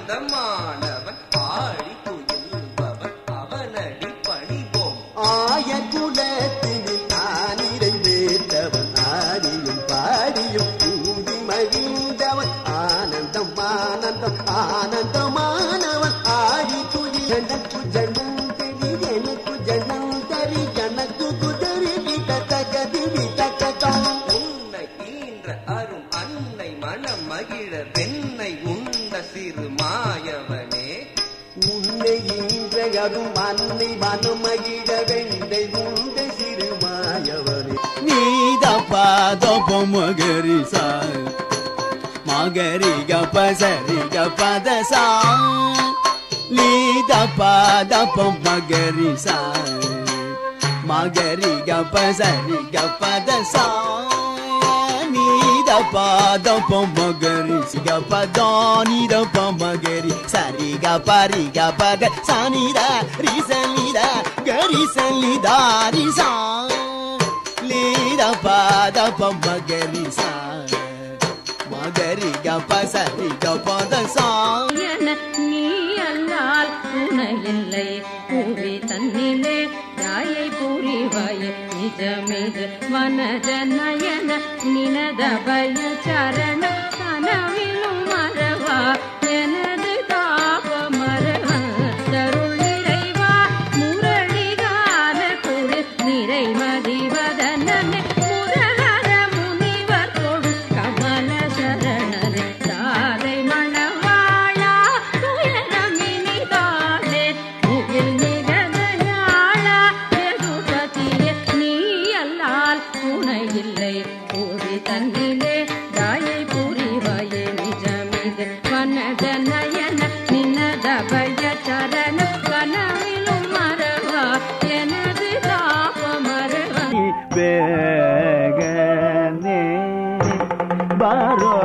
ஆனந்தமானவன் ஆடி துயில்பவன் அவனடி பணிவோம். ஆய குலத்தினில் ஆனிரை வேற்றவன் ஆடியும் பாடியும் கூடி மகிழ்ந்தவன் ஆனந்தம் ஆனந்தம் ஆனந்தமானவன் ஆடி துயில். எனக்கு ஜனம் தெரி எனக்கு ஜனம் தரி எனக்கு குதிரி விட்டகதி விட்டகம். உன்னை ஈன்ற அரும் அன்னை மனம் மகிழ வெண்ணை உண்ட சிறு மாயவனே. உன்னை ஈன்ற அரும் அன்னை மனம் மகிழ வெண்ணை உண்ட சிறு மாயவனே. நீதப்பா தோப்ப மகரிசா மகரி கப்ப சரி கப்பத சா நீதப்பா தப்ப மகரிசா மகரி கப்ப சரி கப்பத சா நீதப்பா தப்ப மகரி கப்ப தானிதப்ப மகரி சரி கப்ப ரி கப்ப க சானிதா ரி சனிதா கரி சனிதா ரி சா da pa magari sa magari ga pa sa ri ga pa da sa நீ அல்லால் துணையில்லை பூரி தன்னிலே தாயை புரிவாய நிஜமிது வனஜ நயன நினத பய சரண கனவிலும் மறவா எனது தாப மறவ தருள் நிறைவா முரளிகான குழு நிறைமதி வதனே முரஹர முனிவர் கொடு கமல சரணரே தாதை மணவாளா துயரமினி தாளே முகில் நிகழ்யாளா யதுபதியே நீ அல்லால் துணையில்லை பூரி தன்னிலே தாயை புரிவாயே நிஜமிது வனஜ நயன நினத பய சரண கனவிலும் மறவா எனது தாப மறவா begane baro